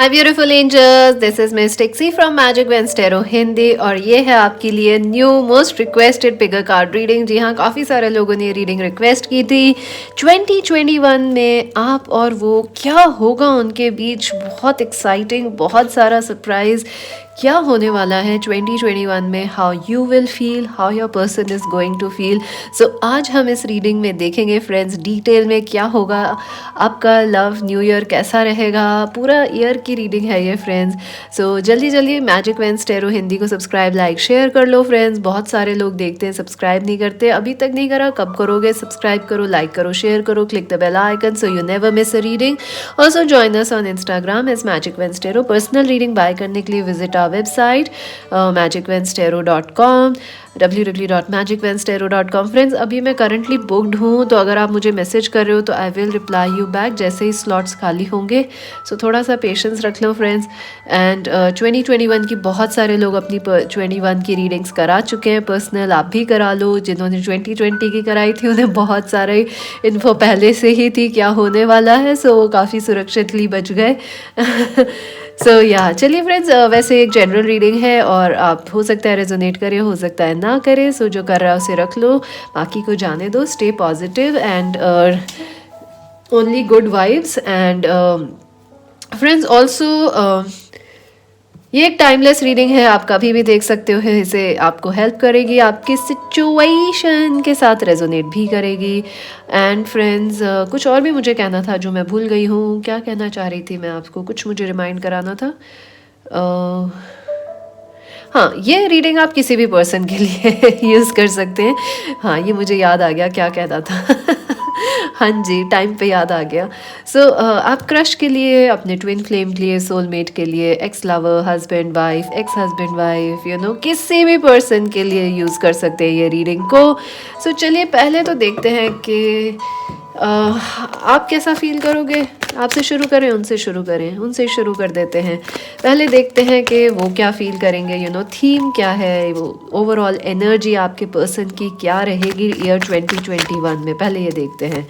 Hi beautiful angels, this is Miss Tixie from magic veins tarot Hindi और ये है आपके लिए new most requested pick a card reading. जी हाँ, काफ़ी सारे लोगों ने ये रीडिंग रिक्वेस्ट की थी। 2021 में आप और वो क्या होगा उनके बीच, बहुत एक्साइटिंग, बहुत सारा सरप्राइज क्या होने वाला है 2021 में। How you will feel, how your person is going to feel. So आज हम इस रीडिंग में देखेंगे फ्रेंड्स डिटेल में क्या होगा आपका लव न्यू ईयर, कैसा रहेगा। पूरा ईयर की रीडिंग है ये फ्रेंड्स। सो जल्दी जल्दी मैजिक वेंस टैरो हिंदी को सब्सक्राइब, लाइक, शेयर कर लो फ्रेंड्स। बहुत सारे लोग देखते हैं, सब्सक्राइब नहीं करते। अभी तक नहीं करा, कब करोगे? सब्सक्राइब करो, लाइक करो, शेयर करो, click the bell icon so you never miss a reading. Also join us on Instagram as magic veins tarot. Personal reading buy करने के लिए visit our website magicvenstero.com, www.magicvenstero.com। Friends अभी मैं currently booked हूँ, तो अगर आप मुझे मैसेज कर रहे हो तो I will reply you back जैसे ही स्लॉट्स खाली होंगे। सो थोड़ा सा पेशेंस रख लो फ्रेंड्स। एंड 2021 की बहुत सारे लोग अपनी 21 की रीडिंग्स करा चुके हैं पर्सनल, आप भी करा लो। जिन्होंने 2020 की कराई थी उन्हें बहुत सारे इन्फो पहले से ही थी क्या होने वाला है, सो वो काफ़ी सुरक्षितली बच गए। सो या चलिए फ्रेंड्स, वैसे एक जनरल रीडिंग है और आप हो सकता है रेजोनेट करे, हो सकता है ना करे। सो जो कर रहा है उसे रख लो, बाकी को जाने दो। Stay positive and only good vibes. And friends also ये एक टाइमलेस रीडिंग है, आप कभी भी देख सकते हो। इसे आपको हेल्प करेगी, आपकी सिचुएशन के साथ रेजोनेट भी करेगी। एंड फ्रेंड्स कुछ और भी मुझे कहना था जो मैं भूल गई हूँ। क्या कहना चाह रही थी मैं आपको, कुछ मुझे रिमाइंड कराना था। हाँ, ये रीडिंग आप किसी भी पर्सन के लिए यूज़ कर सकते हैं। हाँ, ये मुझे याद आ गया क्या कहना था। हाँ जी, टाइम पे याद आ गया। सो आप क्रश के लिए, अपने ट्विन फ्लेम के लिए, सोलमेट के लिए, x lover, husband wife, ex husband wife, you know, किसी भी पर्सन के लिए यूज़ कर सकते हैं ये रीडिंग को। सो चलिए पहले तो देखते हैं कि आप कैसा फील करोगे। आपसे शुरू करें, उनसे शुरू करें? उनसे शुरू कर देते हैं। पहले देखते हैं कि वो क्या फील करेंगे, यू नो, थीम क्या है, वो ओवरऑल एनर्जी आपके पर्सन की क्या रहेगी ईयर 2021 में, पहले ये देखते हैं।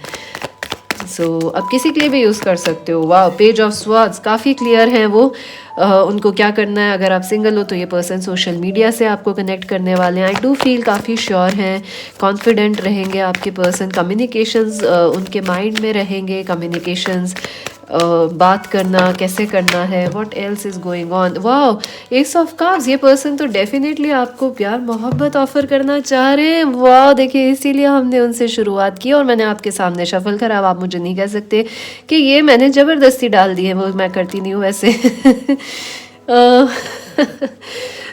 सो अब किसी के लिए भी यूज़ कर सकते हो। वाह, पेज ऑफ स्वॉर्ड्स काफ़ी क्लियर हैं वो। उनको क्या करना है, अगर आप सिंगल हो तो ये पर्सन सोशल मीडिया से आपको कनेक्ट करने वाले हैं। आई डू फील काफ़ी श्योर हैं, कॉन्फिडेंट रहेंगे आपके पर्सन। कम्युनिकेशंस उनके माइंड में रहेंगे, कम्युनिकेशंस, बात करना कैसे करना है, what else is going on. वाह, एस ऑफ कप्स, ये पर्सन तो डेफिनेटली आपको प्यार मोहब्बत ऑफर करना चाह रहे हैं। वाह, देखिए इसीलिए हमने उनसे शुरुआत की और मैंने आपके सामने शफल करा। अब आप मुझे नहीं कह सकते कि ये मैंने ज़बरदस्ती डाल दी है, वो मैं करती नहीं हूँ वैसे।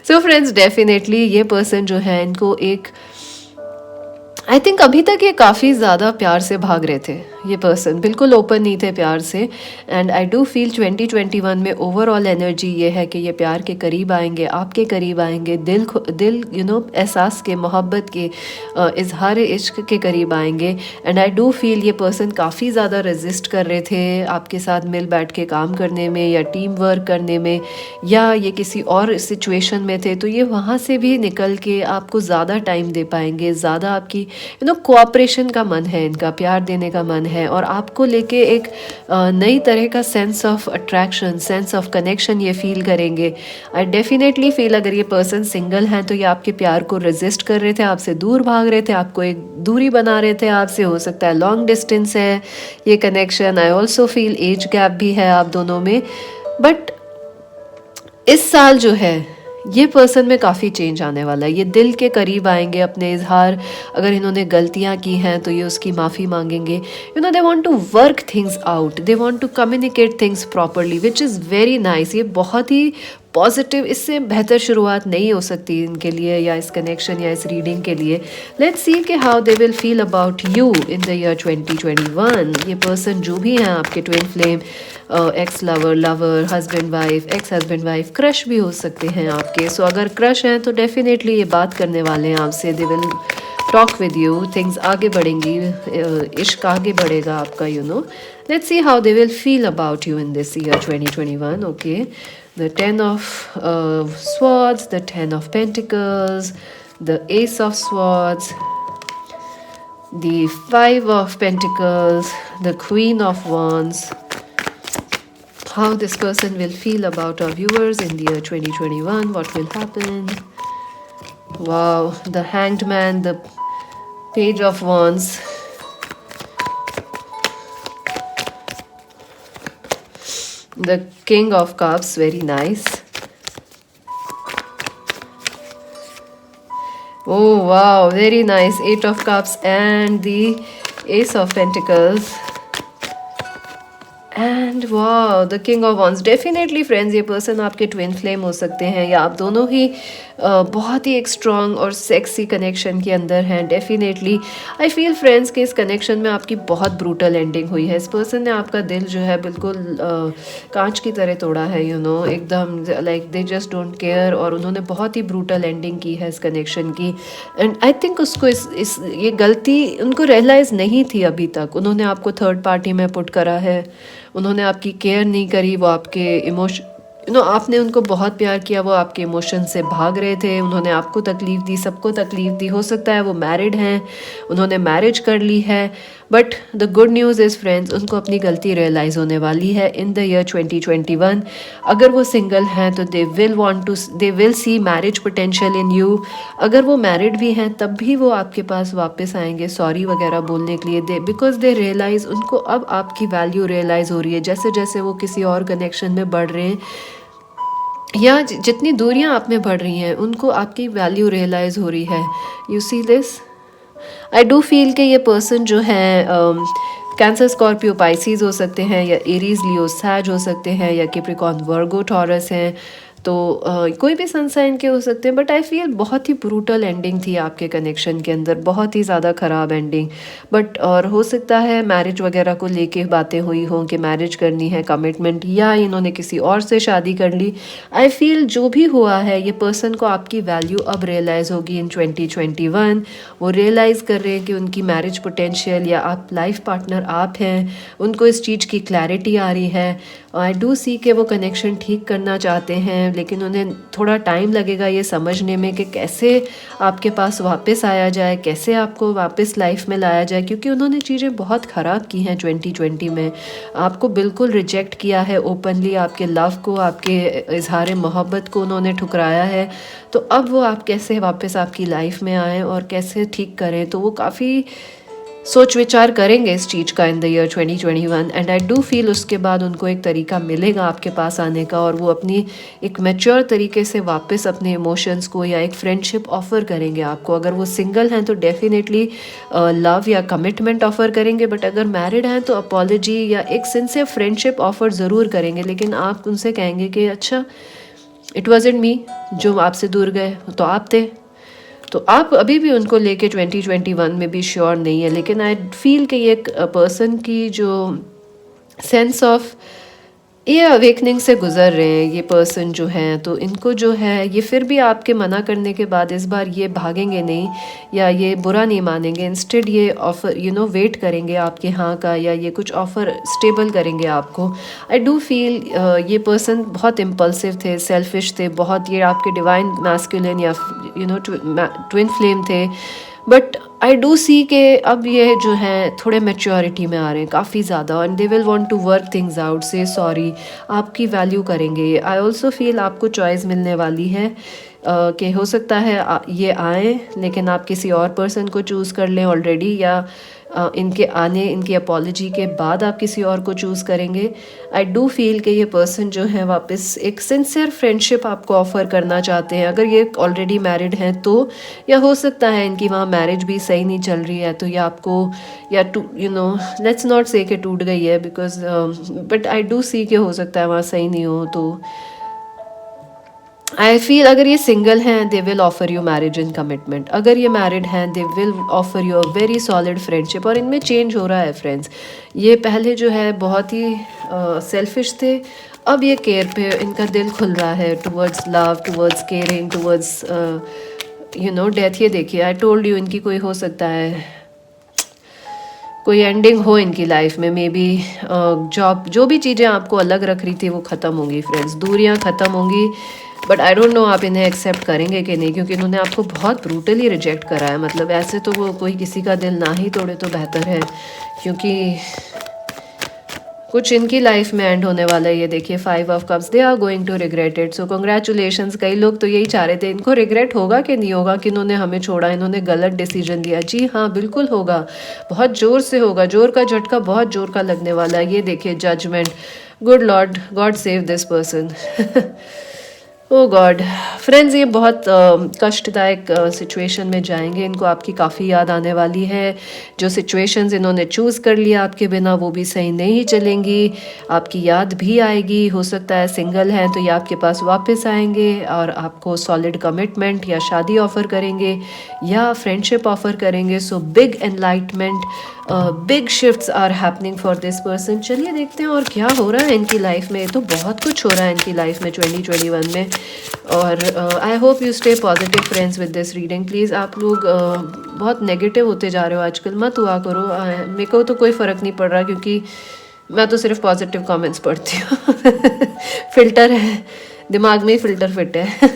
सो फ्रेंड्स डेफिनेटली ये पर्सन जो है, इनको एक, आई थिंक अभी तक ये काफ़ी ज़्यादा प्यार से भाग रहे थे। ये पर्सन बिल्कुल ओपन नहीं थे प्यार से। एंड आई डू फील 2021 में ओवरऑल एनर्जी ये है कि ये प्यार के करीब आएंगे, आपके करीब आएंगे, दिल यू नो एहसास के, मोहब्बत के, इजहार इश्क के करीब आएंगे। एंड आई डू फील ये पर्सन काफ़ी ज़्यादा रेजिस्ट कर रहे थे आपके साथ मिल बैठ के काम करने में या टीम वर्क करने में, या ये किसी और सिचुएशन में थे, तो ये वहाँ से भी निकल के आपको ज़्यादा टाइम दे पाएंगे, ज़्यादा आपकी यू नो कोऑपरेशन का मन है, इनका प्यार देने का मन है, और आपको लेके एक नई तरह का sense of attraction, sense of connection ये फील करेंगे। आई डेफिनेटली फील अगर ये पर्सन सिंगल हैं तो ये आपके प्यार को रेजिस्ट कर रहे थे, आपसे दूर भाग रहे थे, आपको एक दूरी बना रहे थे आपसे। हो सकता है लॉन्ग डिस्टेंस है ये कनेक्शन। आई ऑल्सो फील एज गैप भी है आप दोनों में। बट इस साल जो है ये पर्सन में काफ़ी चेंज आने वाला है। ये दिल के करीब आएंगे, अपने इजहार, अगर इन्होंने गलतियां की हैं तो ये उसकी माफ़ी मांगेंगे। You know, they want to work things out, they want to communicate things properly, which is very nice. ये बहुत ही पॉजिटिव, इससे बेहतर शुरुआत नहीं हो सकती इनके लिए, या इस कनेक्शन या इस रीडिंग के लिए। लेट्स सी कि how they will feel about you in the year 2021। ये पर्सन जो भी हैं आपके twin flame, x lover, lover, husband wife, ex husband wife, crush भी हो सकते हैं आपके। सो अगर क्रश हैं तो डेफिनेटली ये बात करने वाले हैं आपसे। They will talk with you, things आगे बढ़ेंगी, इश्क आगे बढ़ेगा आपका, you know. Let's see how they will feel about you in this year 2021। Okay, the Ten of Swords, the Ten of Pentacles, the Ace of Swords, the Five of Pentacles, the Queen of Wands, how this person will feel about our viewers in the year 2021, what will happen. Wow, the Hanged Man, the Page of Wands, the King of Cups, very nice. Oh wow, very nice. Eight of Cups and the Ace of Pentacles. And wow the king of wands. Definitely friends, ये person आपके twin flame हो सकते हैं या आप दोनों ही बहुत ही एक स्ट्रॉन्ग और सेक्सी कनेक्शन के अंदर हैं. डेफिनेटली आई फील फ्रेंड्स कि इस कनेक्शन में आपकी बहुत ब्रूटल एंडिंग हुई है. इस पर्सन ने आपका दिल जो है बिल्कुल कांच की तरह तोड़ा है, यू नो, एकदम like they just don't care. और उन्होंने बहुत ही ब्रूटल एंडिंग की है इस कनेक्शन की. एंड आई थिंक उसको इस ये गलती उनको रियलाइज़ नहीं थी अभी तक. उन्होंने आपको थर्ड पार्टी में पुट करा है, उन्होंने आपकी केयर नहीं करी. वो आपके इमोशन, यू नो, आपने उनको बहुत प्यार किया, वो आपके इमोशन से भाग रहे थे. उन्होंने आपको तकलीफ़ दी, सबको तकलीफ़ दी. हो सकता है वो मैरिड हैं, उन्होंने मैरिज कर ली है. But the good news is friends, उनको अपनी गलती रियलाइज़ होने वाली है इन द ईयर 2021. अगर वो सिंगल हैं तो they will see marriage potential in you. अगर वो मैरिड भी हैं तब भी वो आपके पास वापस आएंगे सॉरी वगैरह बोलने के लिए. बिकॉज दे रियलाइज़, उनको अब आपकी वैल्यू रियलाइज़ हो रही है. जैसे जैसे वो किसी और कनेक्शन में बढ़ रहे हैं या जितनी दूरियां आप में बढ़ रही हैं, उनको आपकी वैल्यू रियलाइज़ हो रही है. You see this. I do feel कि ये पर्सन जो है कैंसर, स्कॉर्पियो, पाइसीज हो सकते हैं, या एरीज, लियो, सैज हो सकते हैं, या कैप्रिकॉर्न, वर्गो, टॉरस हैं. तो कोई भी सन साइन के हो सकते हैं. बट आई फील बहुत ही ब्रूटल एंडिंग थी आपके कनेक्शन के अंदर, बहुत ही ज़्यादा ख़राब एंडिंग. बट और हो सकता है मैरिज वगैरह को लेके बातें हुई हों कि मैरिज करनी है, कमिटमेंट, या इन्होंने किसी और से शादी कर ली. आई फील जो भी हुआ है, ये पर्सन को आपकी वैल्यू अब रियलाइज़ होगी इन 2021. वो रियलाइज़ कर रहे हैं कि उनकी मैरिज पोटेंशियल या आप लाइफ पार्टनर आप हैं. उनको इस चीज़ की क्लैरिटी आ रही है. आई डू सी कि वो कनेक्शन ठीक करना चाहते हैं, लेकिन उन्हें थोड़ा टाइम लगेगा ये समझने में कि कैसे आपके पास वापस आया जाए, कैसे आपको वापस लाइफ में लाया जाए. क्योंकि उन्होंने चीज़ें बहुत ख़राब की हैं 2020 में. आपको बिल्कुल रिजेक्ट किया है ओपनली, आपके लव को, आपके इजहार मोहब्बत को उन्होंने ठुकराया है. तो अब वो आप कैसे वापस आपकी लाइफ में आएँ और कैसे ठीक करें, तो वो काफ़ी सोच विचार करेंगे इस चीज़ का इन the year 2021. And I do feel उसके बाद उनको एक तरीका मिलेगा आपके पास आने का, और वो अपनी एक मैच्योर तरीके से वापस अपने इमोशंस को या एक फ्रेंडशिप ऑफ़र करेंगे आपको. अगर वो सिंगल हैं तो डेफिनेटली लव या कमिटमेंट ऑफ़र करेंगे. बट अगर मैरिड हैं तो अपॉलॉजी या एक सिंसियर फ्रेंडशिप ऑफ़र ज़रूर करेंगे. लेकिन आप उनसे कहेंगे कि अच्छा, इट वॉज़न्ट मी, जो आपसे दूर गए तो आप थे. तो आप अभी भी उनको लेके 2021 में भी श्योर नहीं है. लेकिन आई फील कि ये एक पर्सन की जो सेंस ऑफ ये अवेकनिंग से गुजर रहे हैं ये पर्सन जो हैं, तो इनको जो है ये फिर भी आपके मना करने के बाद इस बार ये भागेंगे नहीं या ये बुरा नहीं मानेंगे. इंस्टेड ये ऑफ़र, यू नो, वेट करेंगे आपके हाँ का, या ये कुछ ऑफ़र स्टेबल करेंगे आपको. आई डू फील ये पर्सन बहुत इम्पल्सिव थे, सेल्फिश थे बहुत. ये आपके डिवाइन मैस्कुलिन या यू नो ट्विन फ्लेम थे. बट आई डू सी के अब ये जो हैं थोड़े मैच्योरिटी में आ रहे हैं काफ़ी ज़्यादा. And they will want to work things out, say sorry, आपकी वैल्यू करेंगे. आई ऑल्सो फील आपको चॉइस मिलने वाली है कि हो सकता है ये आए, लेकिन आप किसी और पर्सन को चूज़ कर लें ऑलरेडी, या इनके आने, इनकी अपॉलॉजी के बाद आप किसी और को चूज़ करेंगे. आई डू फील कि ये पर्सन जो है वापस एक सिंसियर फ्रेंडशिप आपको ऑफ़र करना चाहते हैं. अगर ये ऑलरेडी मैरिड हैं तो, या हो सकता है इनकी वहाँ मैरिज भी सही नहीं चल रही है, तो या आपको या यू नो, लेट्स नॉट से कि टूट गई है, बिकॉज बट आई डू सी कि हो सकता है वहाँ सही नहीं हो. तो आई फील अगर ये सिंगल हैं they will offer you marriage in commitment. अगर ये मैरिड हैं they will offer you a very solid friendship. और इनमें चेंज हो रहा है फ्रेंड्स. ये पहले जो है बहुत ही सेल्फिश थे, अब ये केयर पे इनका दिल खुल रहा है, towards love, towards caring, towards you know death. ये देखिए, आई टोल्ड यू, इनकी कोई हो सकता है कोई एंडिंग हो इनकी लाइफ में. मे बी जॉब, जो भी चीज़ें आपको अलग रख रही थी वो ख़त्म होंगी फ्रेंड्स, दूरियां ख़त्म होंगी. बट आई डोंट नो आप इन्हें एक्सेप्ट करेंगे कि नहीं, क्योंकि इन्होंने आपको बहुत ब्रूटली रिजेक्ट करा है. मतलब ऐसे तो वो कोई किसी का दिल ना ही तोड़े तो बेहतर है, क्योंकि कुछ इनकी लाइफ में एंड होने वाला है। ये देखिए 5 of cups, they are going to regret it. So congratulations. कई लोग तो यही चाह रहे थे, इनको रिग्रेट होगा कि नहीं होगा कि इन्होंने हमें छोड़ा, इन्होंने गलत डिसीजन लिया। जी हाँ, बिल्कुल होगा, बहुत ज़ोर से होगा, जोर का झटका बहुत जोर का लगने वाला है। ये देखिए judgement, good lord, god save this person. Oh god friends, ये बहुत कष्टदायक सिचुएशन में जाएंगे। इनको आपकी काफ़ी याद आने वाली है। जो सिचुएशंस इन्होंने चूज़ कर लिया आपके बिना, वो भी सही नहीं चलेंगी। आपकी याद भी आएगी। हो सकता है सिंगल हैं तो ये आपके पास वापस आएंगे और आपको सॉलिड कमिटमेंट या शादी ऑफ़र करेंगे या फ्रेंडशिप ऑफ़र करेंगे। So big enlightenment, big shifts are happening for this person. चलिए देखते हैं और क्या हो रहा है इनकी लाइफ में। तो बहुत कुछ हो रहा है इनकी लाइफ में 2021 में। और I hope you stay positive friends with this reading. Please आप लोग बहुत नेगेटिव होते जा रहे हो आजकल, मत हुआ करो। मेरे को तो कोई फ़र्क नहीं पड़ रहा क्योंकि मैं तो सिर्फ पॉजिटिव कमेंट्स पढ़ती हूँ। फिल्टर है दिमाग में ही, फिल्टर फिट है।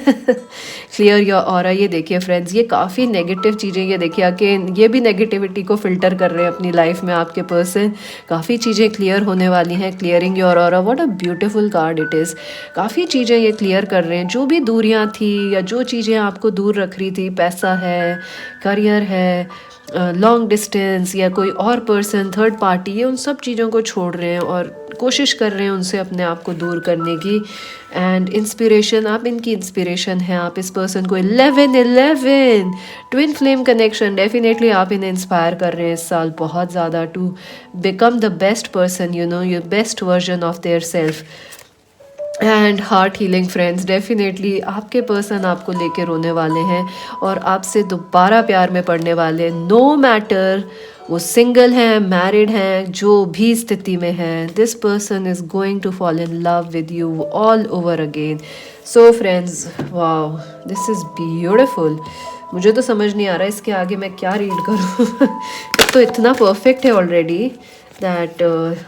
Clear your aura. ये देखिए फ्रेंड्स, ये काफ़ी नेगेटिव चीज़ें, ये देखिए कि ये भी नेगेटिविटी को फिल्टर कर रहे हैं अपनी लाइफ में। आपके पर्सन काफ़ी चीज़ें क्लियर होने वाली हैं। Clearing your aura, what a beautiful card it is. काफ़ी चीज़ें ये क्लियर कर रहे हैं। जो भी दूरियां थी या जो चीज़ें आपको दूर रख रही थी, पैसा है, करियर है, लॉन्ग डिस्टेंस या कोई और पर्सन, थर्ड पार्टी, ये उन सब चीज़ों को छोड़ रहे हैं और कोशिश कर रहे हैं उनसे अपने आप को दूर करने की। एंड इंस्पिरेशन, आप इनकी इंस्पिरेशन हैं। आप इस पर्सन को 11 ट्विन फ्लेम कनेक्शन, डेफिनेटली आप इन्हें इंस्पायर कर रहे हैं इस साल बहुत ज़्यादा to become the best person, you know, your best version of their self. And heart healing friends, definitely आपके पर्सन आपको लेके रोने वाले हैं और आपसे दोबारा प्यार में पड़ने वाले हैं। नो मैटर वो सिंगल हैं, मैरिड हैं, जो भी स्थिति में हैं, this person is going to fall in love with you all over again. So friends, wow, this is beautiful. मुझे तो समझ नहीं आ रहा इसके आगे मैं क्या रीड करूँ। तो इतना परफेक्ट है already that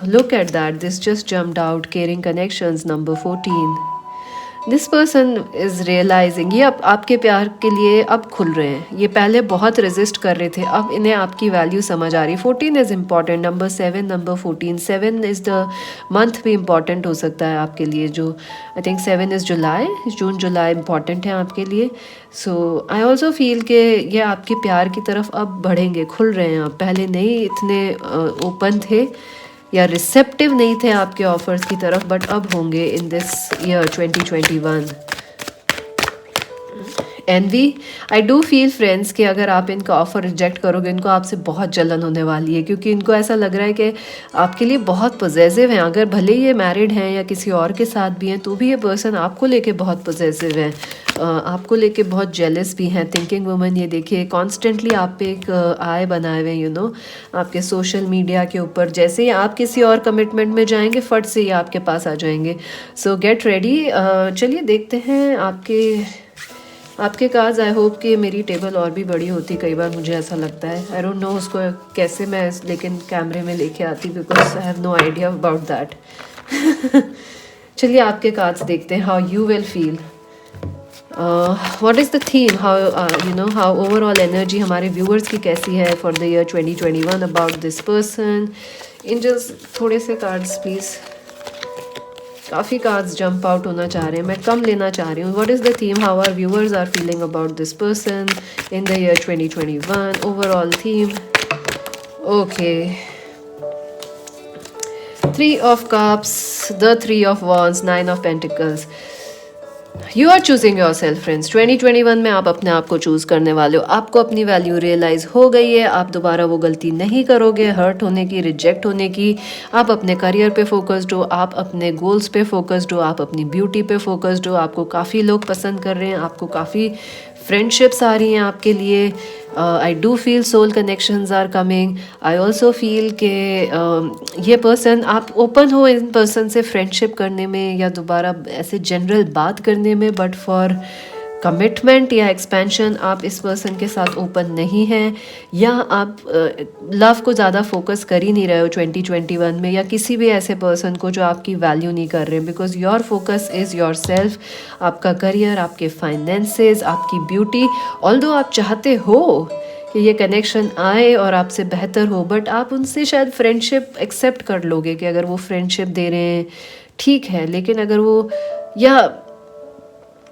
look at that, this just jumped out, caring connections number 14. This person is realising, ये अब आपके प्यार के लिए अब खुल रहे हैं। ये पहले बहुत रेजिस्ट कर रहे थे, अब इन्हें आपकी वैल्यू समझ आ रही है। 14 is important, number 7, number 14, 7 is the month भी इम्पॉर्टेंट हो सकता है आपके लिए। जो I think 7 is July, June July important है आपके लिए। सो आई ऑल्सो फील कि ये आपके प्यार की तरफ अब बढ़ेंगे, खुल रहे हैं। आप पहले नहीं इतने ओपन थे या रिसेप्टिव नहीं थे आपके ऑफर्स की तरफ, बट अब होंगे in this year 2021। Anyway, I do feel friends कि अगर आप इनका ऑफ़र रिजेक्ट करोगे, इनको आपसे बहुत जलन होने वाली है क्योंकि इनको ऐसा लग रहा है कि आपके लिए बहुत पॉजेसिव हैं। अगर भले ये मैरिड हैं या किसी और के साथ भी हैं तो भी ये पर्सन आपको लेके बहुत पॉजेसिव हैं, आपको लेके बहुत जेलस भी हैं। थिंकिंग वुमन, ये देखिए कॉन्स्टेंटली आप पे एक आय बनाए हुए, यू नो, आपके सोशल मीडिया के ऊपर। जैसे ही आप किसी और कमिटमेंट में जाएंगे, फट से ही आपके पास आ जाएंगे। सो गेट रेडी। चलिए देखते हैं आपके कार्ड्स। आई होप कि मेरी टेबल और भी बड़ी होती, कई बार मुझे ऐसा लगता है। आई डोंट नो उसको कैसे मैं लेकिन कैमरे में लेके आती, because I have no idea about that. चलिए आपके कार्ड्स देखते हैं। How you will feel, what is the theme, how you know, how overall energy हमारे व्यूअर्स की कैसी है for the year 2021 about this person. Angels, थोड़े से कार्ड्स प्लीज़। काफ़ी कार्ड्स जंप आउट होना चाह रहे हैं, मैं कम लेना चाह रही हूँ। What is the theme, how our viewers are feeling about this person in the year 2021, overall theme. Okay, 3 of cups, the 3 of wands, 9 of pentacles. You are choosing your self friends. 2021 में आप अपने आप को choose करने वाले हो। आपको अपनी वैल्यू रियलाइज़ हो गई है, आप दोबारा वो गलती नहीं करोगे हर्ट होने की, रिजेक्ट होने की। आप अपने करियर पे फोकस्ड हो, आप अपने गोल्स पे फोकस्ड हो, आप अपनी ब्यूटी पे फोकस्ड हो। आपको काफ़ी लोग पसंद कर रहे हैं, आपको काफ़ी फ्रेंडशिप्स आ रही हैं आपके लिए। I do feel soul connections are coming. I also feel के ये पर्सन, आप ओपन हो इन पर्सन से फ्रेंडशिप करने में या दोबारा ऐसे जनरल बात करने में, बट फॉर कमिटमेंट या एक्सपेंशन आप इस पर्सन के साथ ओपन नहीं हैं, या आप लव को ज़्यादा फोकस कर ही नहीं रहे हो 2021 में, या किसी भी ऐसे पर्सन को जो आपकी वैल्यू नहीं कर रहे हैं। Because your focus is your self, आपका करियर, आपके फाइनेंसेस, आपकी ब्यूटी। ऑल्दो आप चाहते हो कि ये कनेक्शन आए और आपसे बेहतर हो, बट आप उनसे शायद फ्रेंडशिप एक्सेप्ट कर लोगे कि अगर वो फ्रेंडशिप दे रहे हैं ठीक है, लेकिन अगर वो, या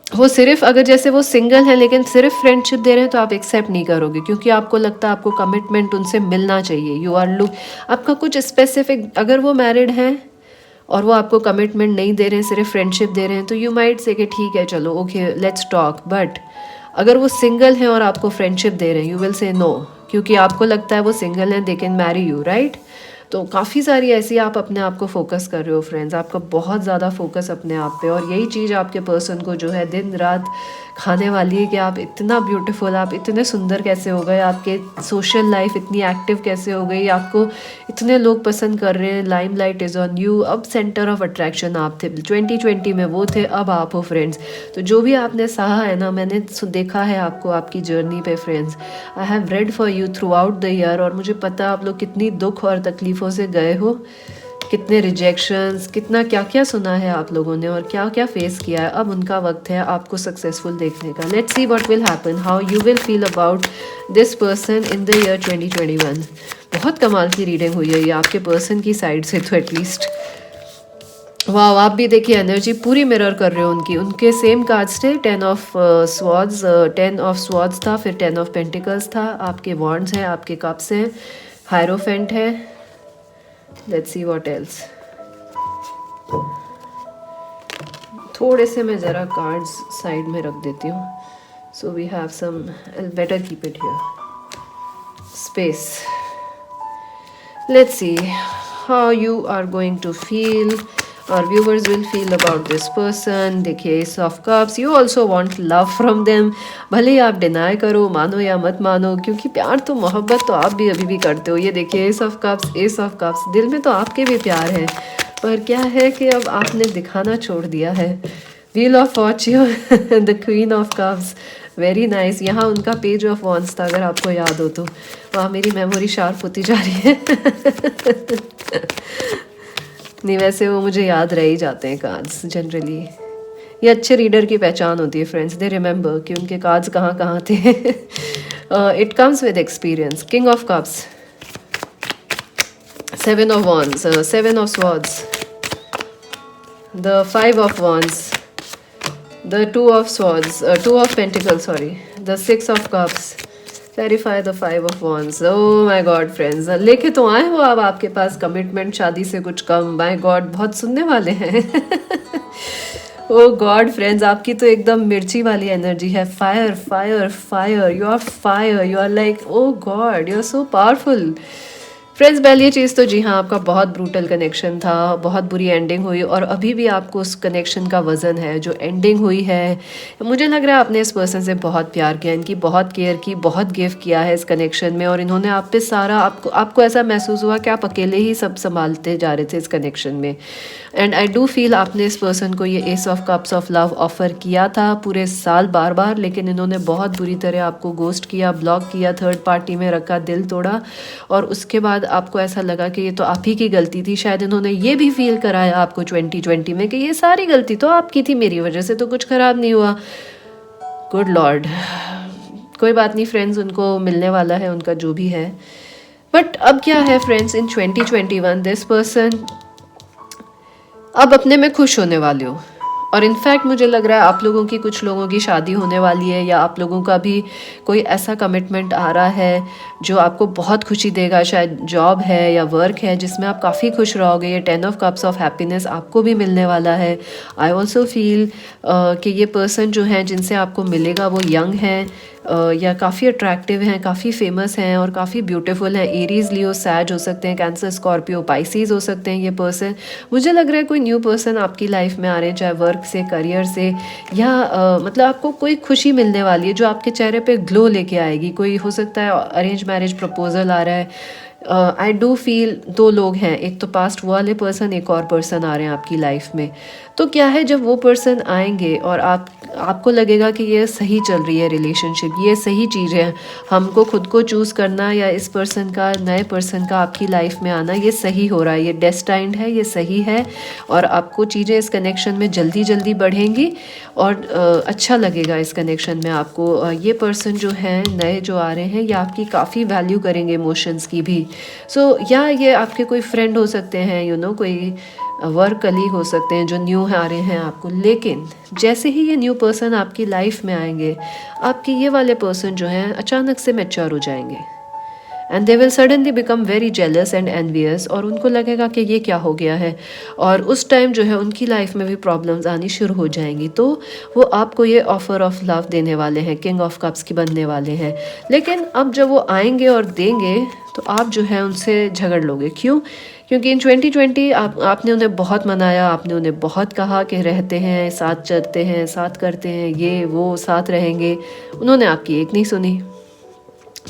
वो सिर्फ अगर जैसे वो सिंगल है लेकिन सिर्फ फ्रेंडशिप दे रहे हैं तो आप एक्सेप्ट नहीं करोगे, क्योंकि आपको लगता है आपको कमिटमेंट उनसे मिलना चाहिए। यू आर लुक, आपका कुछ स्पेसिफिक, अगर वो मैरिड हैं और वो आपको कमिटमेंट नहीं दे रहे हैं, सिर्फ फ्रेंडशिप दे रहे हैं, तो यू माइट से कि ठीक है चलो ओके लेट्स टॉक। बट अगर वो सिंगल हैं और आपको फ्रेंडशिप दे रहे हैं, यू विल से नो, क्योंकि आपको लगता है वो सिंगल हैं, they can marry you, right. तो काफ़ी सारी ऐसी आप अपने आप को फोकस कर रहे हो फ्रेंड्स, आपका बहुत ज़्यादा फोकस अपने आप पे, और यही चीज़ आपके पर्सन को जो है दिन रात खाने वाली है कि आप इतना ब्यूटीफुल, आप इतने सुंदर कैसे हो गए, आपके सोशल लाइफ इतनी एक्टिव कैसे हो गई, आपको इतने लोग पसंद कर रहे हैं, lime light is on you. अब सेंटर ऑफ अट्रैक्शन आप थे 2020 में, वो थे, अब आप हो फ्रेंड्स। तो जो भी आपने सहा है ना, मैंने देखा है आपको आपकी जर्नी पे friends, I have read for you through out the year, और मुझे पता आप लोग कितनी दुख और तकलीफ़ों से गए हो, कितने रिजेक्शंस, कितना क्या क्या सुना है आप लोगों ने और क्या क्या फेस किया है। अब उनका वक्त है आपको सक्सेसफुल देखने का। Let's see what will happen, how you will feel about this person in the year 2021। बहुत कमाल की रीडिंग हुई है ये आपके पर्सन की साइड से तो एटलीस्ट। वाह, आप भी देखिए एनर्जी पूरी मिरर कर रहे हो उनकी, उनके सेम कार्ड्स थे, 10 ऑफ स्वॉर्ड्स, 10 ऑफ स्वॉर्ड्स था, फिर 10 ऑफ पेंटिकल्स था, आपके वॉन्ड्स हैं, आपके कप्स हैं, हायरोफेंट है। Let's see what else. थोड़े से मैं ज़रा कार्ड्स साइड में रख देती हूँ, so we have some, better keep it here space. Let's see how you are going to feel, और viewers will feel about this person. देखिए ace of cups, you also want love from them, भले ही आप deny करो, मानो या मत मानो, क्योंकि प्यार तो मोहब्बत तो आप भी अभी भी करते हो। ये देखिए ace of cups, S of cups, दिल में तो आपके भी प्यार है, पर क्या है कि अब आपने दिखाना छोड़ दिया है। Wheel of Fortune, the queen of cups, very nice. यहाँ उनका पेज ऑफ वॉन्ड्स था, अगर आपको याद हो तो। वहाँ मेरी मेमोरी शार्प होती जा रही है। नहीं, वैसे वो मुझे याद रह ही जाते हैं कार्ड्स जनरली। ये अच्छे रीडर की पहचान होती है फ्रेंड्स, दे रिमेंबर कि उनके कार्ड्स कहाँ कहाँ थे। It comes with experience. King of cups, 7 of wands, 7 of swords, the 5 of wands, the 2 of swords, 2 of pentacles, sorry, the 6 of cups, clarify the 5 of wands. Oh my God friends, लेके तो आए हो अब आपके पास commitment, शादी से कुछ कम। My God, बहुत सुनने वाले हैं। ओह गॉड फ्रेंड्स, आपकी तो एकदम मिर्ची वाली एनर्जी है। Fire fire fire, you are fire, you are like, oh god, you are so powerful friends. पहली ये चीज़ तो जी हाँ, आपका बहुत ब्रूटल कनेक्शन था, बहुत बुरी एंडिंग हुई, और अभी भी आपको उस कनेक्शन का वज़न है जो एंडिंग हुई है। मुझे लग रहा है आपने इस पर्सन से बहुत प्यार किया, इनकी बहुत केयर की, बहुत गिव किया है इस कनेक्शन में, और इन्होंने आप पे सारा, आपको ऐसा महसूस हुआ कि आप अकेले ही सब संभालते जा रहे थे इस कनेक्शन में। एंड आई डू फील आपने इस पर्सन को ये S of cups of love offer किया था पूरे साल बार बार, लेकिन इन्होंने बहुत बुरी तरह आपको गोस्ट किया, ब्लॉक किया, थर्ड पार्टी में रखा, दिल तोड़ा, और उसके बाद आपको ऐसा लगा कि ये तो आप ही की गलती थी। शायद इन्होंने ये भी फील कराया आपको 2020 में कि ये सारी गलती तो आपकी थी, मेरी वजह से तो कुछ खराब नहीं हुआ। गुड लॉर्ड, कोई बात नहीं फ्रेंड्स, उनको मिलने वाला है उनका जो भी है। बट अब क्या है फ्रेंड्स, इन 2021 दिस पर्सन अब अपने में खुश होने वाले हो, और इनफैक्ट मुझे लग रहा है आप लोगों की, कुछ लोगों की शादी होने वाली है, या आप लोगों का भी कोई ऐसा कमिटमेंट आ रहा है जो आपको बहुत खुशी देगा। शायद जॉब है या वर्क है जिसमें आप काफ़ी खुश रहोगे। ये 10 ऑफ कप्स ऑफ हैप्पीनेस आपको भी मिलने वाला है। आई ऑल्सो फील कि ये पर्सन जो है जिनसे आपको मिलेगा वो यंग है, या काफ़ी अट्रैक्टिव हैं, काफ़ी फेमस हैं और काफ़ी ब्यूटीफुल हैं। एरीज, लियो, सैज हो सकते हैं, कैंसर, स्कॉर्पियो, पाइसीज हो सकते हैं ये पर्सन। मुझे लग रहा है कोई न्यू पर्सन आपकी लाइफ में आ रहे हैं, चाहे वर्क से, करियर से, या मतलब आपको कोई खुशी मिलने वाली है जो आपके चेहरे पे ग्लो लेके आएगी। कोई हो सकता है अरेंज मैरिज प्रपोजल आ रहा है, आई डू फील दो लोग हैं, एक तो पास्ट वाले पर्सन, एक और पर्सन आ रहे हैं आपकी लाइफ में। तो क्या है, जब वो पर्सन आएंगे और आपको लगेगा कि ये सही चल रही है रिलेशनशिप, ये सही चीज़ है, हमको खुद को चूज़ करना या इस पर्सन का, नए पर्सन का आपकी लाइफ में आना, ये सही हो रहा है, ये डेस्टाइंड है, ये सही है, और आपको चीज़ें इस कनेक्शन में जल्दी जल्दी बढ़ेंगी और अच्छा लगेगा इस कनेक्शन में आपको। ये पर्सन जो हैं नए जो आ रहे हैं, ये आपकी काफ़ी वैल्यू करेंगे इमोशंस की भी। सो या ये आपके कोई फ्रेंड हो सकते हैं, कोई वर्क कलीग हो सकते हैं जो न्यू आ रहे हैं आपको। लेकिन जैसे ही ये न्यू पर्सन आपकी लाइफ में आएंगे, आपके ये वाले पर्सन जो हैं अचानक से मैच्योर हो जाएंगे and they will suddenly become very jealous and envious, और उनको लगेगा कि ये क्या हो गया है, और उस टाइम जो है उनकी लाइफ में भी प्रॉब्लम्स आनी शुरू हो जाएंगी। तो वो आपको ये ऑफर ऑफ लव देने वाले हैं, किंग ऑफ कप्स की बनने वाले हैं। लेकिन अब जब वो आएंगे और देंगे तो आप जो है उनसे झगड़ लोगे। क्यों? क्योंकि इन 2020 आपने उन्हें बहुत मनाया, आपने उन्हें बहुत कहा कि रहते हैं, साथ चलते हैं, साथ करते हैं, ये वो साथ रहेंगे। उन्होंने आपकी एक नहीं सुनी।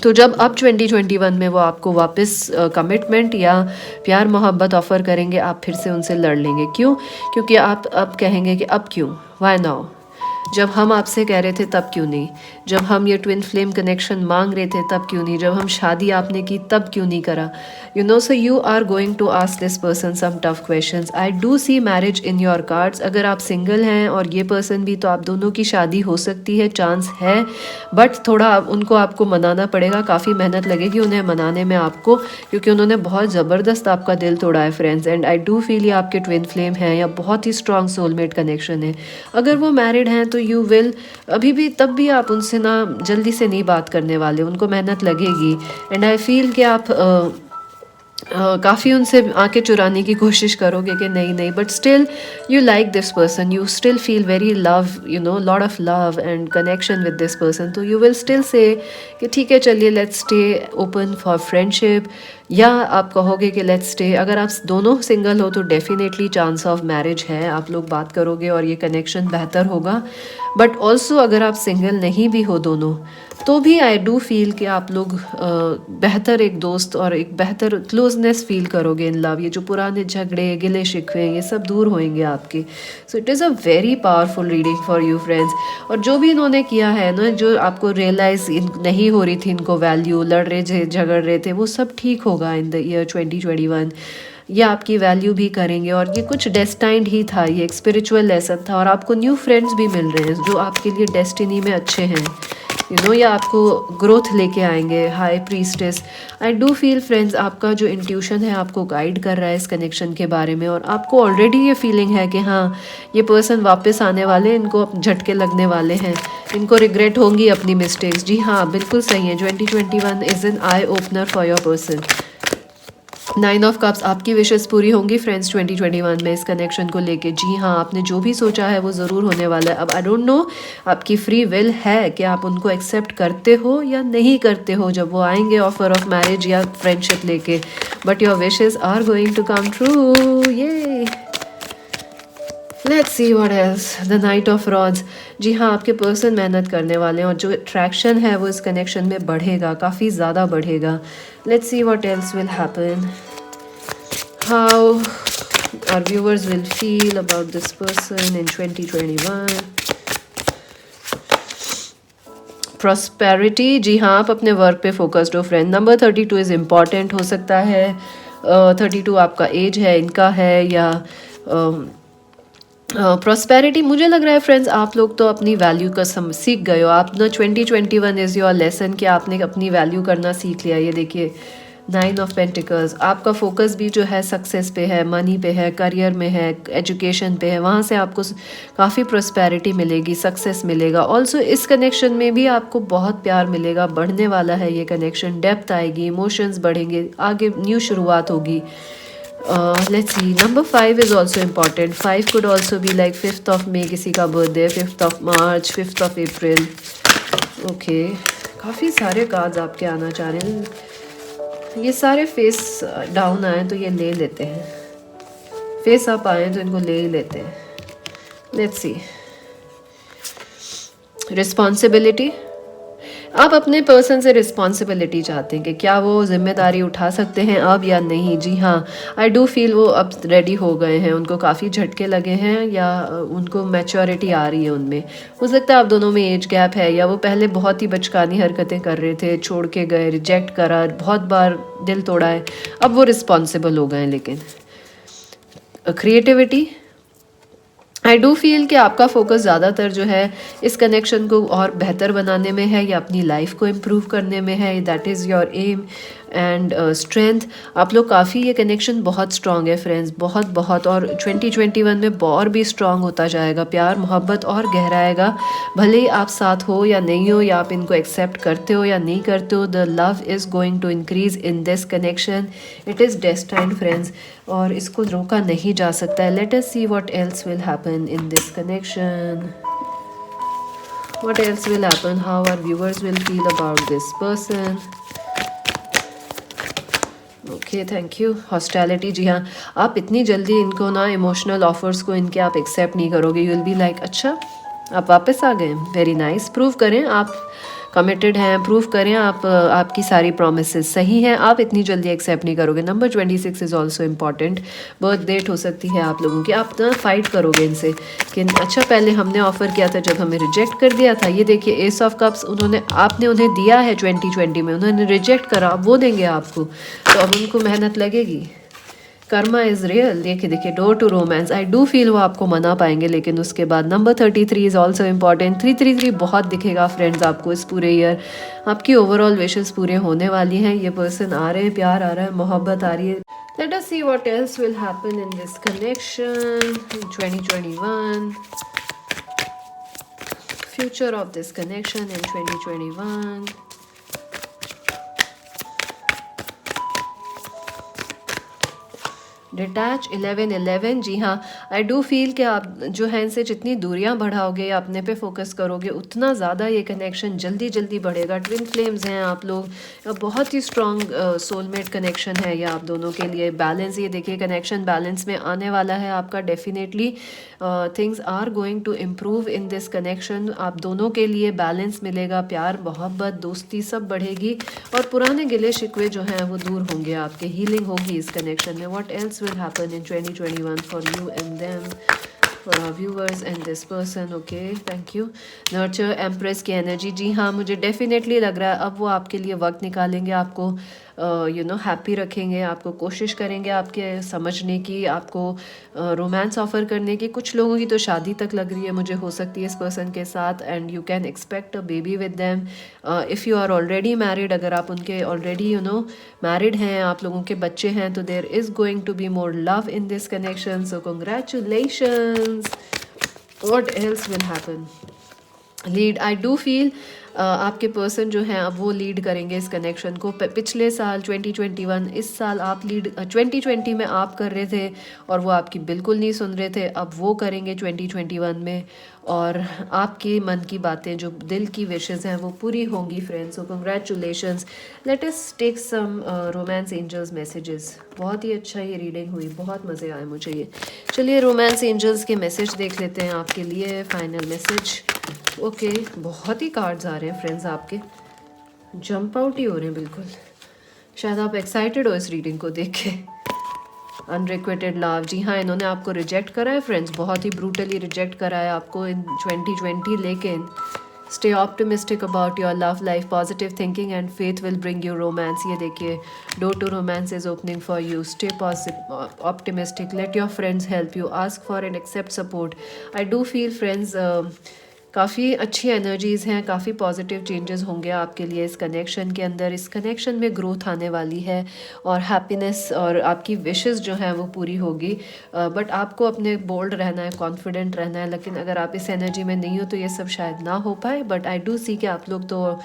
तो जब अब 2021 में वो आपको वापस कमिटमेंट या प्यार मोहब्बत ऑफ़र करेंगे, आप फिर से उनसे लड़ लेंगे। क्यों? क्योंकि आप अब कहेंगे कि अब क्यों, वाई नाउ, जब हम आपसे कह रहे थे तब क्यों नहीं, जब हम ये ट्विन फ्लेम कनेक्शन मांग रहे थे तब क्यों नहीं, जब हम शादी आपने की तब क्यों नहीं करा। So you are going to ask this person some tough questions. I do see marriage in your cards. अगर आप सिंगल हैं और ये पर्सन भी, तो आप दोनों की शादी हो सकती है, चांस है, बट थोड़ा उनको आपको मनाना पड़ेगा, काफ़ी मेहनत लगेगी उन्हें मनाने में आपको, क्योंकि उन्होंने बहुत ज़बरदस्त आपका दिल तोड़ा है friends. And I do feel ये आपके ट्विन फ्लेम हैं या बहुत ही स्ट्रॉन्ग सोलमेट कनेक्शन है। अगर वो मैरिड हैं तो यू विल अभी भी, तब भी आप उनसे ना जल्दी से नहीं बात करने वाले, उनको मेहनत लगेगी। एंड आई फील कि आप काफ़ी उनसे आंखें चुराने की कोशिश करोगे कि नहीं नहीं, but still you like this person, you still feel very love, lot of love and connection with this person. तो यू विल स्टिल से कि ठीक है, चलिए let's stay open for friendship, या आप कहोगे कि लेट्स स्टे। अगर आप दोनों सिंगल हो तो डेफिनेटली चांस ऑफ मैरिज है, आप लोग बात करोगे और ये कनेक्शन बेहतर होगा। बट ऑल्सो अगर आप सिंगल नहीं भी हो दोनों, तो भी आई डू फील कि आप लोग बेहतर एक दोस्त और एक बेहतर क्लोजनेस फील करोगे इन लव। ये जो पुराने झगड़े, गिले शिकवे, ये सब दूर होंगे आपके। So it is a very powerful reading for you friends. और जो भी इन्होंने किया है ना, जो आपको रियलाइज़ नहीं हो रही थी इनको वैल्यू, लड़ रहे थे, झगड़ रहे थे, वो सब ठीक होगा इन द ईयर 2021। ये आपकी वैल्यू भी करेंगे, और ये कुछ डेस्टाइंड ही था, ये एक स्पिरिचुअल लेसन था, और आपको न्यू फ्रेंड्स भी मिल रहे हैं जो आपके लिए डेस्टिनी में अच्छे हैं। या आपको ग्रोथ लेके आएंगे। High priestess, I do feel friends आपका जो इंट्यूशन है आपको गाइड कर रहा है इस कनेक्शन के बारे में, और आपको ऑलरेडी ये फीलिंग है कि हाँ, ये पर्सन वापस आने वाले, इनको अब झटके लगने वाले हैं, इनको रिग्रेट होंगी अपनी मिस्टेक्स। जी हाँ, बिल्कुल सही है। 2021 is an eye opener for your person. 9 of cups, आपकी विशेस पूरी होंगी फ्रेंड्स 2021 में इस कनेक्शन को लेके। जी हाँ, आपने जो भी सोचा है वो ज़रूर होने वाला है। अब आई डोंट नो, आपकी फ्री विल है कि आप उनको एक्सेप्ट करते हो या नहीं करते हो जब वो आएंगे ऑफर ऑफ मैरिज या फ्रेंडशिप लेके, but your wishes are going to come true. ये let's see what else, the knight of rods. जी हाँ, आपके पर्सन मेहनत करने वाले हैं और जो अट्रैक्शन है वो इस कनेक्शन में बढ़ेगा, काफ़ी ज़्यादा बढ़ेगा। Let's see what else will happen, how our viewers will feel about this person in 2021। Prosperity, जी हाँ, आप अपने वर्क पे फोकस्ड हो फ्रेंड। नंबर 32 इज़ इम्पॉर्टेंट हो सकता है। 32 आपका एज है, इनका है, या प्रॉस्पेरिटी। मुझे लग रहा है फ्रेंड्स आप लोग तो अपनी वैल्यू का सीख गए हो। आप ना 2021 इज़ योर लेसन कि आपने अपनी वैल्यू करना सीख लिया। ये देखिए 9 ऑफ पेंटिकल्स, आपका फोकस भी जो है सक्सेस पे है, मनी पे है, करियर में है, एजुकेशन पे है, वहाँ से आपको काफ़ी प्रॉस्पेरिटी मिलेगी, सक्सेस मिलेगा। ऑल्सो इस कनेक्शन में भी आपको बहुत प्यार मिलेगा, बढ़ने वाला है ये कनेक्शन, डेप्थ आएगी, इमोशंस बढ़ेंगे, आगे न्यू शुरुआत होगी। Let's see, number 5 is also important. 5 could also be like 5th of May किसी का birthday, 5th of March, 5th of April. Okay, काफ़ी सारे कार्ड्स आपके आना चाह रहे हैं। ये सारे फेस डाउन आए तो ये ले लेते हैं, फेस अप आए तो इनको ले ही लेते हैं। लेट्स सी, रिस्पॉन्सिबिलिटी, आप अपने पर्सन से रिस्पॉन्सिबिलिटी चाहते हैं कि क्या वो जिम्मेदारी उठा सकते हैं अब या नहीं। जी हाँ, आई डू फील वो अब रेडी हो गए हैं, उनको काफ़ी झटके लगे हैं या उनको मैच्योरिटी आ रही है उनमें। हो सकता है आप दोनों में एज गैप है, या वो पहले बहुत ही बचकानी हरकतें कर रहे थे, छोड़ के गए, रिजेक्ट करा, बहुत बार दिल तोड़ा है, अब वो रिस्पॉन्सिबल हो गए हैं। लेकिन क्रिएटिविटी, आई डू फील कि आपका फोकस ज़्यादातर जो है इस कनेक्शन को और बेहतर बनाने में है या अपनी लाइफ को इम्प्रूव करने में है। That is your aim and strength. आप लोग काफ़ी, ये कनेक्शन बहुत स्ट्रॉन्ग है फ्रेंड्स, बहुत बहुत, और 2021 में और भी स्ट्रॉन्ग होता जाएगा। प्यार मोहब्बत और गहराएगा, भले ही आप साथ हो या नहीं हो, या आप इनको एक्सेप्ट करते हो या नहीं करते हो। The love is going to increase in this connection, it is destined friends, और इसको रोका नहीं जा सकता है। Let us see what else will happen in this connection, what else will happen, how our viewers will feel about this person. Okay, thank you. Hostility, जी हाँ, आप इतनी जल्दी इनको ना, इमोशनल ऑफर्स को इनके आप एक्सेप्ट नहीं करोगे। यू विल बी लाइक, अच्छा आप वापस आ गए, वेरी नाइस। प्रूव करें आप कमिटेड हैं, प्रूव करें आप, आपकी सारी प्रोमिसेस सही हैं, आप इतनी जल्दी एक्सेप्ट नहीं करोगे। Number 26 is also important. Birth date हो सकती है आप लोगों की, आप ना फाइट करोगे इनसे कि अच्छा पहले हमने ऑफ़र किया था, जब हमें रिजेक्ट कर दिया था। ये देखिए एस ऑफ कप्स, उन्होंने, आपने उन्हें दिया है 2020 में, उन्होंने रिजेक्ट करा, अब वो देंगे आपको, तो अब उनको मेहनत लगेगी। Karma is real. देखिए door to romance, I do feel वो आपको मना पाएंगे, लेकिन उसके बाद नंबर 33 इज़ ऑल्सो इम्पॉर्टेंट। 333 बहुत दिखेगा फ्रेंड्स आपको इस पूरे ईयर। आपकी ओवरऑल विशेस पूरे होने वाली हैं। ये पर्सन आ रहे हैं, प्यार आ रहा है, मोहब्बत आ रही है। Let us see what else will happen in this connection in 2021, future of this connection in 2021। Detach 11-11, जी हाँ, आई डू फील कि आप जो है इनसे जितनी दूरियां बढ़ाओगे या अपने पे फोकस करोगे, उतना ज़्यादा ये कनेक्शन जल्दी जल्दी बढ़ेगा। ट्विन फ्लेम्स हैं आप लोग, बहुत ही स्ट्रॉन्ग सोलमेट कनेक्शन है ये आप दोनों के लिए। बैलेंस, ये देखिए कनेक्शन बैलेंस में आने वाला है आपका। Definitely things are going to improve in this connection. आप दोनों के लिए बैलेंस मिलेगा, प्यार मोहब्बत दोस्ती सब बढ़ेगी, और पुराने गिले शिकवे जो हैं वो दूर होंगे आपके, हीलिंग होगी इस कनेक्शन में। What else will happen in 2021 for you and them, for our viewers and this person. Okay, thank you. Nurture Empress की एनर्जी, जी हाँ, मुझे डेफिनेटली लग रहा है अब वो आपके लिए वक्त निकालेंगे, आपको हैप्पी रखेंगे, आपको कोशिश करेंगे आपके समझने की, आपको रोमांस ऑफर करने की। कुछ लोगों की तो शादी तक लग रही है मुझे, हो सकती है इस पर्सन के साथ, and you can expect a baby with them. If you are already married, अगर आप उनके ऑलरेडी मैरिड हैं, आप लोगों के बच्चे हैं, तो there is going to be more love in this connection, so congratulations. What else will happen, lead, I do feel आपके पर्सन जो हैं अब वो लीड करेंगे इस कनेक्शन को। पिछले साल 2021, इस साल आप लीड, 2020 में आप कर रहे थे और वो आपकी बिल्कुल नहीं सुन रहे थे, अब वो करेंगे 2021 में, और आपके मन की बातें, जो दिल की विशेज़ हैं, वो पूरी होंगी friends. So congratulations. Let us take some romance angels messages. बहुत ही अच्छा ये रीडिंग हुई, बहुत मज़े आए मुझे ये। चलिए रोमांस एंजल्स के मैसेज देख लेते हैं आपके लिए, फाइनल मैसेज। ओके, बहुत ही कार्ड्स आ रहे हैं फ्रेंड्स आपके, जंप आउट ही हो रहे हैं बिल्कुल। शायद आप एक्साइटेड हो इस रीडिंग को देख के। अनरिक्वेटेड लव, जी हाँ, इन्होंने आपको रिजेक्ट करा है फ्रेंड्स, बहुत ही ब्रूटली रिजेक्ट करा है आपको इन 2020, लेकिन stay optimistic about your love life, positive thinking and faith will bring you romance. ये देखिए door to romance is opening for you, stay optimistic, let your friends help you, ask for and accept support. I do feel friends काफ़ी अच्छी energies हैं, काफ़ी positive changes होंगे आपके लिए इस कनेक्शन के अंदर। इस कनेक्शन में ग्रोथ आने वाली है, और हैप्पीनेस और आपकी विशेस जो हैं वो पूरी होगी। बट आपको अपने बोल्ड रहना है, कॉन्फिडेंट रहना है, लेकिन अगर आप इस एनर्जी में नहीं हो तो ये सब शायद ना हो पाए। बट आई डू सी कि आप लोग तो,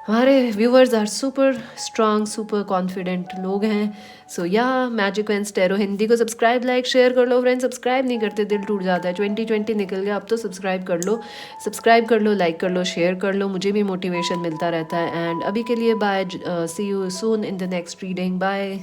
हमारे viewers are super strong, super confident लोग हैं। सो या मैजिक एंड स्टेरो हिंदी को सब्सक्राइब, लाइक, शेयर कर लो फ्रेंड्स। सब्सक्राइब नहीं करते दिल टूट जाता है। 2020 निकल गया, अब तो सब्सक्राइब कर लो, सब्सक्राइब कर लो, लाइक कर लो, शेयर कर लो, मुझे भी मोटिवेशन मिलता रहता है। एंड अभी के लिए bye, see you soon in the next reading, bye.